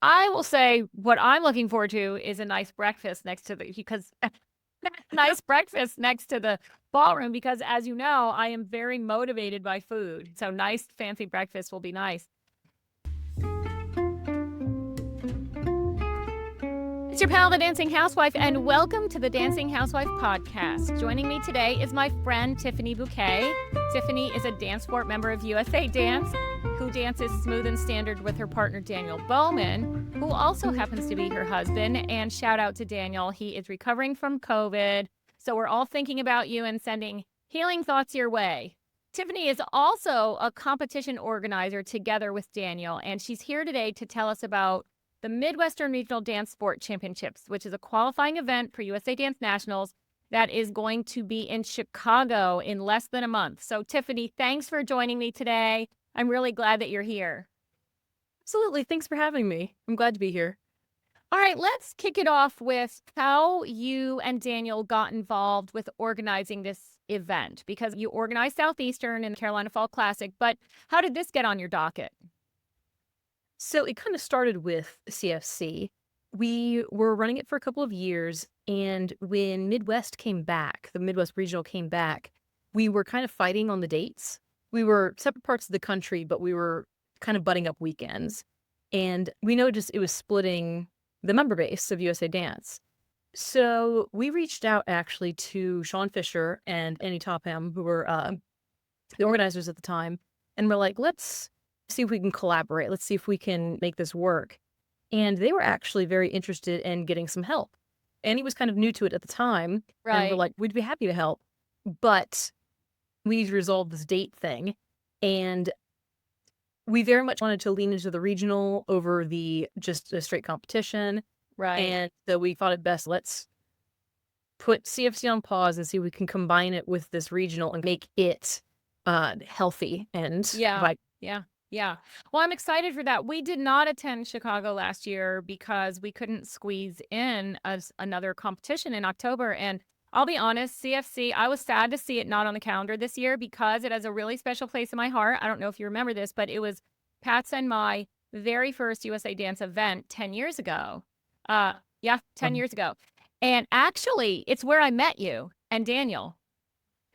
I will say what I'm looking forward to is a nice breakfast next to because nice breakfast next to the ballroom because as you know, I am very motivated by food. So nice fancy breakfast will be nice. It's your pal, the Dancing Housewife, and welcome to the Dancing Housewife podcast. Joining me today is my friend Tiffany Bouquet. Tiffany is a DanceSport member of USA Dance who dances smooth and standard with her partner Daniel Boman, who also happens to be her husband. And shout out to Daniel. He is recovering from COVID. So we're all thinking about you and sending healing thoughts your way. Tiffany is also a competition organizer together with Daniel, and she's here today to tell us about the Midwestern Regional Dance Sport Championships, which is a qualifying event for USA Dance Nationals that is going to be in Chicago in less than a month. So, Tiffany, thanks for joining me today. I'm really glad that you're here. Absolutely. Thanks for having me. I'm glad to be here. All right, let's kick it off with how you and Daniel got involved with organizing this event, because you organized Southeastern and Carolina Fall Classic, but how did this get on your docket? So it kind of started with CFC. We were running it for a couple of years, and when Midwest came back, the Midwest Regional came back, we were kind of fighting on the dates. We were separate parts of the country, but we were kind of butting up weekends. And we noticed it was splitting the member base of USA Dance. So we reached out actually to Shawn Fisher and Topham, who were the organizers at the time, and we're like, let's see if we can collaborate. Let's see if we can make this work. And they were actually very interested in getting some help. Annie was kind of new to it at the time. And we're like, we'd be happy to help. But we need to resolve this date thing. And we very much wanted to lean into the regional over the just a straight competition. Right. And so we thought it best, let's put CFC on pause and see if we can combine it with this regional and make it healthy and Yeah. Well, I'm excited for that. We did not attend Chicago last year because we couldn't squeeze in another competition in October. And I'll be honest, CFC, I was sad to see it not on the calendar this year because it has a really special place in my heart. I don't know if you remember this, but it was Pat's and my very first USA Dance event 10 years ago. 10 years ago. And actually, it's where I met you and Daniel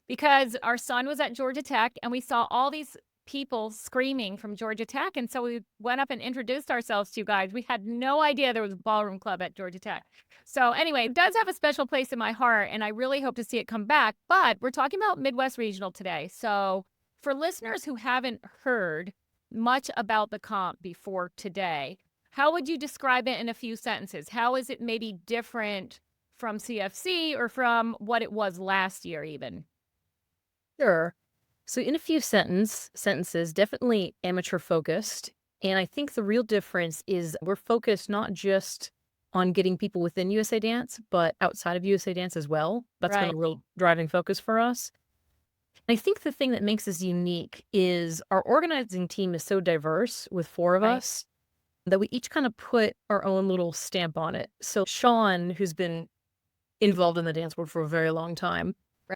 because our son was at Georgia Tech and we saw all these people screaming from Georgia Tech. And so we went up and introduced ourselves to you guys. We had no idea there was a ballroom club at Georgia Tech. So anyway, it does have a special place in my heart, and I really hope to see it come back. But we're talking about Midwest Regional today. So for listeners who haven't heard much about the comp before today, how would you describe it in a few sentences? How is it maybe different from CFC or from what it was last year even? Sure. So in a few sentences, definitely amateur focused. And I think the real difference is we're focused not just on getting people within USA Dance, but outside of USA Dance as well. That's been a real driving focus for us. And I think the thing that makes us unique is our organizing team is so diverse with four of us that we each kind of put our own little stamp on it. So Shawn, who's been involved in the dance world for a very long time,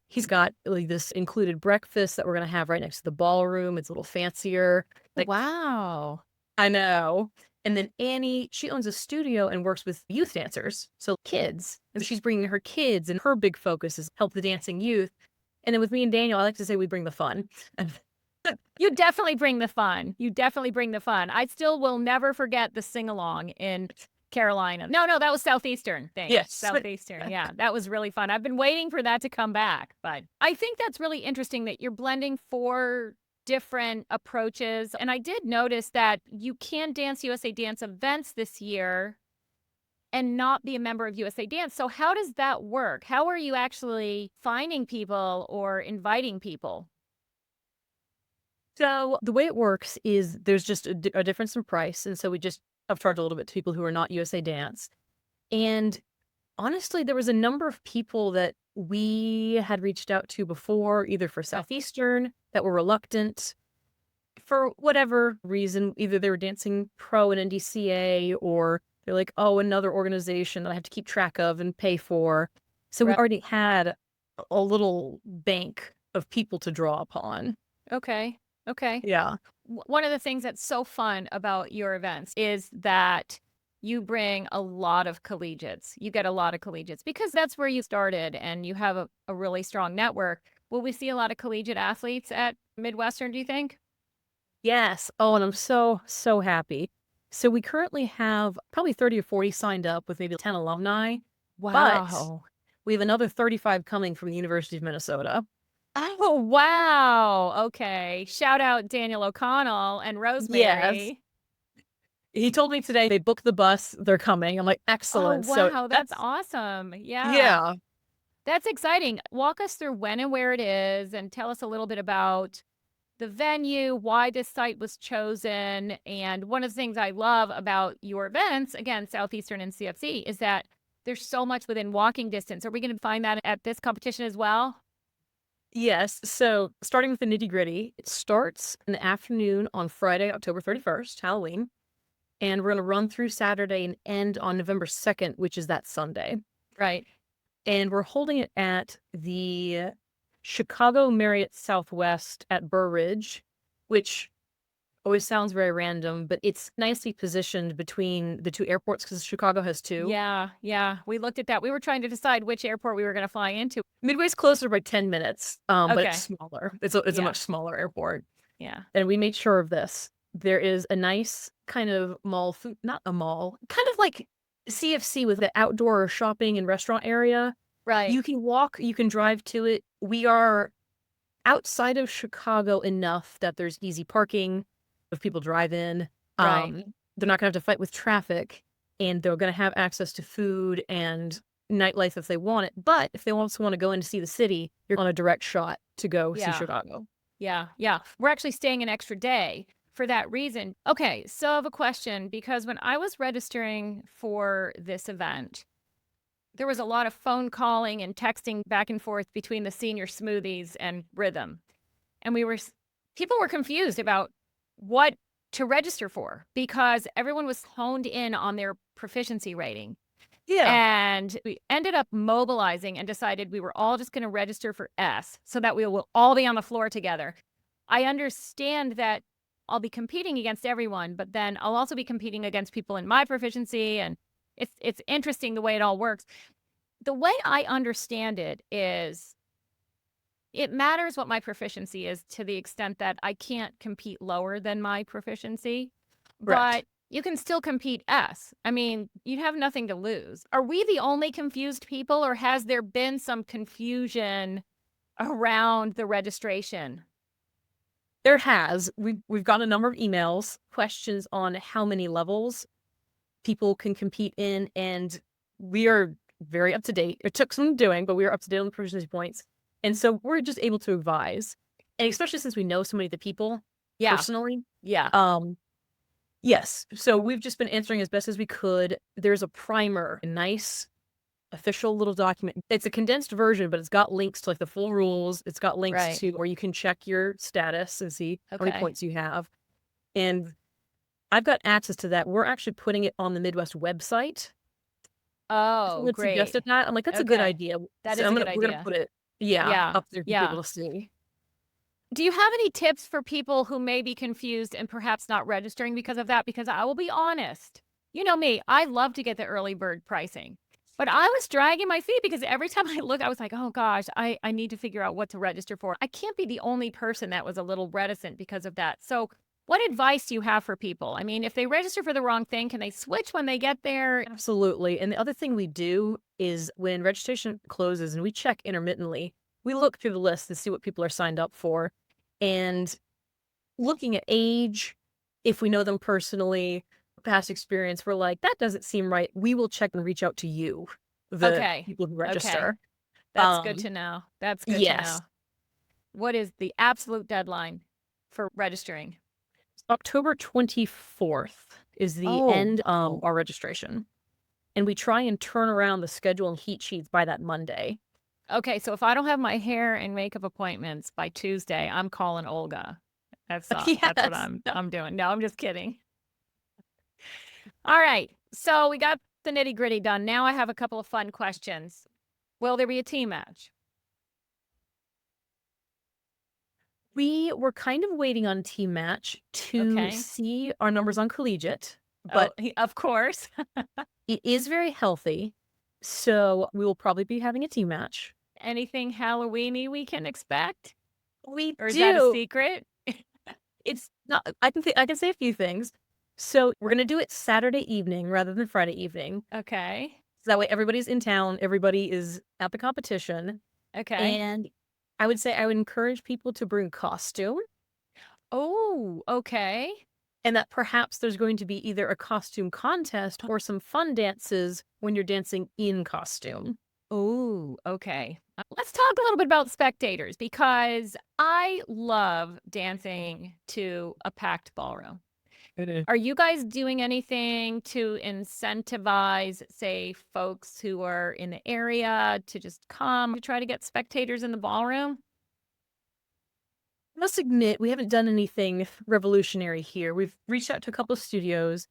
he's got like this included breakfast that we're going to have right next to the ballroom. It's a little fancier. Wow. I know. And then Annie, she owns a studio and works with youth dancers, so kids. And she's bringing her kids, and her big focus is help the dancing youth. And then with me and Daniel, I like to say we bring the fun. You definitely bring the fun. I still will never forget the sing-along in Carolina. No, that was Southeastern. Thanks. Yes. Southeastern. Yeah, that was really fun. I've been waiting for that to come back. But I think that's really interesting that you're blending four different approaches. And I did notice that you can dance USA Dance events this year and not be a member of USA Dance. So how does that work? How are you actually finding people or inviting people? So the way it works is there's just a difference in price. And so we just upcharge a little bit to people who are not USA Dance. And honestly, there was a number of people that we had reached out to before, either for Southeastern, that were reluctant for whatever reason. Either they were dancing pro and NDCA, or they're like, oh, another organization that I have to keep track of and pay for. So we already had a little bank of people to draw upon. Okay. Yeah. One of the things that's so fun about your events is that you bring a lot of collegiates. You get a lot of collegiates because that's where you started and you have a really strong network. Will we see a lot of collegiate athletes at Midwestern, do you think? Yes. Oh, and I'm so, so happy. So we currently have probably 30 or 40 signed up with maybe 10 alumni, but Wow. we have another 35 coming from the University of Minnesota. Oh, wow. Okay. Shout out Daniel O'Connell and Yes. Rosemary. He told me today they booked the bus, they're coming. I'm like, Oh, excellent. So wow. That's that's, awesome. Yeah. yeah. That's exciting. Walk us through when and where it is and tell us a little bit about the venue, why this site was chosen. And one of the things I love about your events, again, Southeastern and CFC, is that there's so much within walking distance. Are we going to find that at this competition as well? Yes. So starting with the nitty gritty, it starts in the afternoon on Friday, October 31st, Halloween. And we're going to run through Saturday and end on November 2nd, which is that Sunday. Right. And we're holding it at the Chicago Marriott Southwest at Burr Ridge, which always sounds very random, but it's nicely positioned between the two airports because Chicago has two. Yeah. Yeah. We looked at that. We were trying to decide which airport we were going to fly into. Midway's closer by 10 minutes, but it's Okay. smaller. It's a Yeah. much smaller airport. Yeah. And we made sure of this. There is a nice kind of mall food, not a mall, kind of like CFC with the outdoor shopping and restaurant area. Right. You can walk, you can drive to it. We are outside of Chicago enough that there's easy parking if people drive in. Right. They're not going to have to fight with traffic, and they're going to have access to food and nightlife if they want it. But if they also want to go in to see the city, you're on a direct shot to go see Yeah. Chicago. Yeah. Yeah. We're actually staying an extra day for that reason. Okay. So I have a question because when I was registering for this event, there was a lot of phone calling and texting back and forth between the senior smoothies and Rhythm. And people were confused about what to register for because everyone was honed in on their proficiency rating. Yeah. And we ended up mobilizing and decided we were all just going to register for S so that we will all be on the floor together. I understand that I'll be competing against everyone, but then I'll also be competing against people in my proficiency. And it's interesting the way it all works. The way I understand it is it matters what my proficiency is to the extent that I can't compete lower than my proficiency, Correct. but you can still compete S. I mean, you have nothing to lose. Are we the only confused people, or has there been some confusion around the registration? There has. We've got a number of emails, questions on how many levels people can compete in, and we are very up to date. It took some doing, but we are up to date on the proficiency points. And so we're just able to advise. And especially since we know so many of the people Yeah. personally. Yeah. Yes. So we've just been answering as best as we could. There's a primer, a nice official little document. It's a condensed version, but it's got links to like the full rules. It's got links Right. to where you can check your status and see how many Okay. points you have. And I've got access to that. We're actually putting it on the Midwest website. Oh, Someone great. suggested that. I'm like, that's a good Okay. idea. That So is a good we're gonna idea. put it, yeah, Yeah. up there for Yeah. people to see. Do you have any tips for people who may be confused and perhaps not registering because of that? Because I will be honest, you know me, I love to get the early bird pricing, but I was dragging my feet because every time I looked, I was like, oh gosh, I need to figure out what to register for. I can't be the only person that was a little reticent because of that. So, what advice do you have for people? I mean, if they register for the wrong thing, can they switch when they get there? Absolutely. And the other thing we do is when registration closes and we check intermittently, we look through the list and see what people are signed up for. And looking at age, if we know them personally, past experience, we're like, that doesn't seem right. We will check and reach out to you, the Okay. people who Okay. register. That's good Um, to know. That's good to yes. know. What is the absolute deadline for registering? October 24th is the Oh, end of our registration. And we try and turn around the schedule and heat sheets by that Monday. okay. So if I don't have my hair and makeup appointments by Tuesday, I'm calling Olga. That's what Yes. No. I'm doing. No, I'm just kidding. All right. So we got the nitty gritty done. Now I have a couple of fun questions. Will there be a team match? We were kind of waiting on team match to Okay. see our numbers on collegiate, Oh, but of course. it is very healthy. So we will probably be having a team match. Anything Halloweeny we can expect? We Or is that a do. secret? It's not, I can say a few things. So we're gonna do it Saturday evening rather than Friday evening. Okay. So that way everybody's in town, everybody is at the competition. Okay. And I would say I would encourage people to bring costume, Oh, okay. and that perhaps there's going to be either a costume contest or some fun dances when you're dancing in costume. Oh, okay. Let's talk a little bit about spectators because I love dancing to a packed ballroom. Mhm. Are you guys doing anything to incentivize, say, folks who are in the area to just come to try to get spectators in the ballroom? I must admit, we haven't done anything revolutionary here. We've reached out to a couple of studios,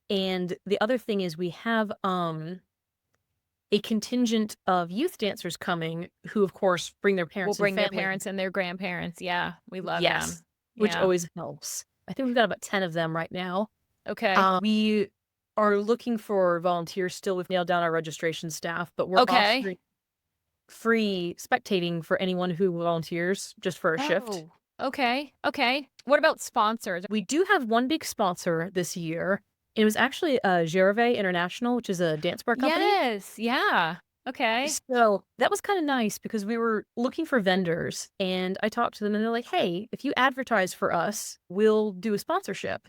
and the other thing is we have a contingent of youth dancers coming who, of course, bring their Will parents and bring their family. parents and their grandparents. Yeah, we love Yes, them. which Yeah. always helps. I think we've got about 10 of them right now. Okay. We are looking for volunteers still. We've nailed down our registration staff, but we're Okay. offering free spectating for anyone who volunteers just for a shift. Oh, okay. Okay. What about sponsors? We do have one big sponsor this year. It was actually Gervais International, which is a dance bar company. Yes. Yeah. Okay. So that was kind of nice because we were looking for vendors and I talked to them and they're like, hey, if you advertise for us, we'll do a sponsorship.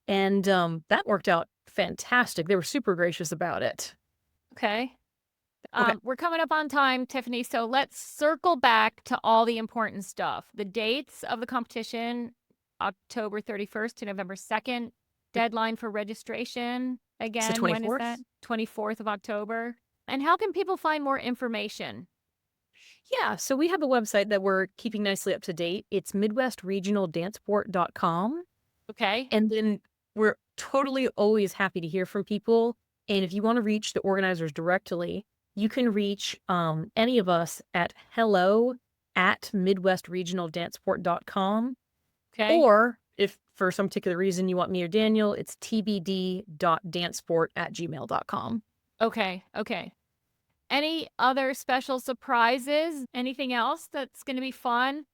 And that worked out fantastic. They were super gracious about it. Okay. Okay. We're coming up on time, Tiffany. So let's circle back to all the important stuff. The dates of the competition, October 31st to November 2nd. Deadline for registration. It's the Again, when is that? 24th. 24th of October. And how can people find more information? Yeah. So we have a website that we're keeping nicely up to date. It's midwestregionaldancesport.com. Okay. And then we're totally always happy to hear from people. And if you want to reach the organizers directly, you can reach any of us at hello@midwestregionaldancesport.com. Okay. Or if for some particular reason you want me or Daniel, it's tbd.dancesport@gmail.com. Okay. Okay. Any other special surprises? Anything else that's going to be fun?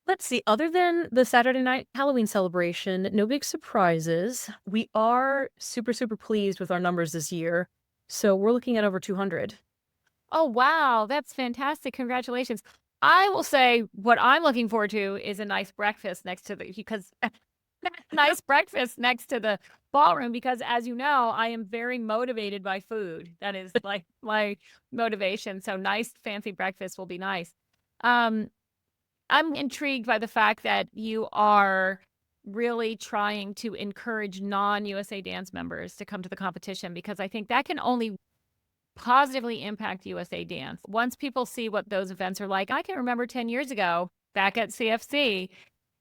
Let's see, other than the Saturday night Halloween celebration, no big surprises. We are super, super pleased with our numbers this year. So we're looking at over 200. Oh, wow. That's fantastic. Congratulations. I will say what I'm looking forward to is a nice breakfast next to the, because nice breakfast next to the ballroom, because as you know, I am very motivated by food. That is like my motivation. So nice fancy breakfast will be nice. Um, I'm intrigued by the fact that you are really trying to encourage non-USA Dance members to come to the competition because I think that can only positively impact USA Dance. Once people see what those events are like, I can remember 10 years ago back at CFC,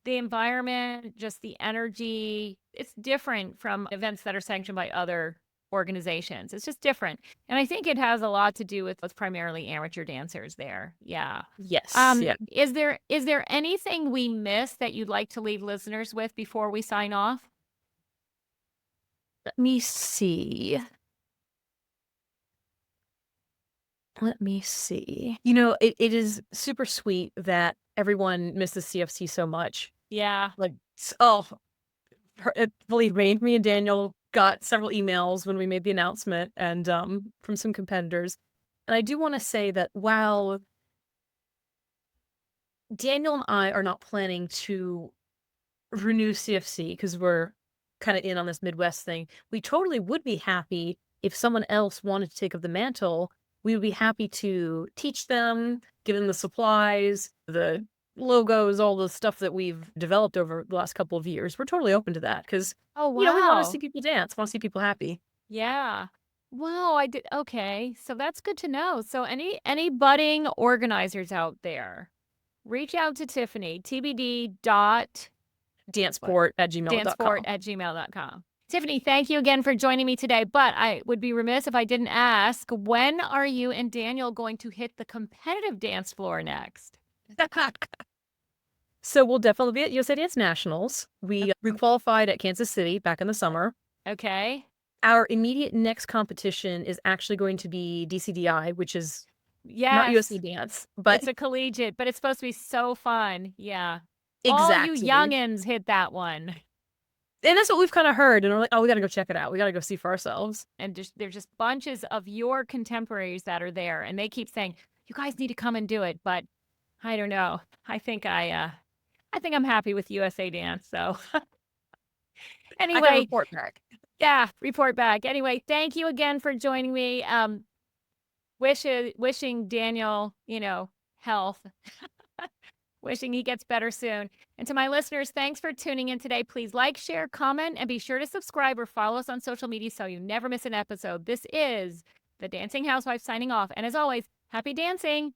the environment, just the energy, it's different from events that are sanctioned by other organizations. It's just different. And I think it has a lot to do with what's primarily amateur dancers there. Yeah. Yes, yeah. Is there anything we missed that you'd like to leave listeners with before we sign off? Let me see. Let me see. It is super sweet that everyone misses CFC so much. Yeah. Like, oh, believe me and Daniel got several emails when we made the announcement and from some competitors. And I do want to say that while Daniel and I are not planning to renew CFC because we're kind of in on this Midwest thing, we totally would be happy if someone else wanted to take up the mantle. We would be happy to teach them, give them the supplies, the logos, all the stuff that we've developed over the last couple of years. We're totally open to that because, Oh, we want to see wow. people dance, want to see people happy. Yeah. Wow, I did okay. So that's good to know. So any budding organizers out there, reach out to Tiffany, tbd dot what? Danceport at Danceport gmail.com. at gmail.com. Tiffany, thank you again for joining me today. But I would be remiss if I didn't ask, when are you and Daniel going to hit the competitive dance floor next? So we'll definitely be at USA Dance Nationals. We qualified at Kansas City back in the summer. Okay. Our immediate next competition is actually going to be DCDI, which is not USA Yes. Dance, but It's a collegiate, but it's supposed to be so fun. Yeah. All you exactly. youngins hit that one. And that's what we've kind of heard. And we're like, oh, we got to go check it out. We got to go see for ourselves. And there's just bunches of your contemporaries that are there, and they keep saying, "You guys need to come and do it." But I don't know. I think I'm happy with USA Dance. So I got to anyway, report back. yeah, report back. Anyway, thank you again for joining me. Wishing Daniel, health. Wishing he gets better soon. And to my listeners, thanks for tuning in today. Please like, share, comment, and be sure to subscribe or follow us on social media so you never miss an episode. This is the Dancing Housewife signing off. And as always, happy dancing.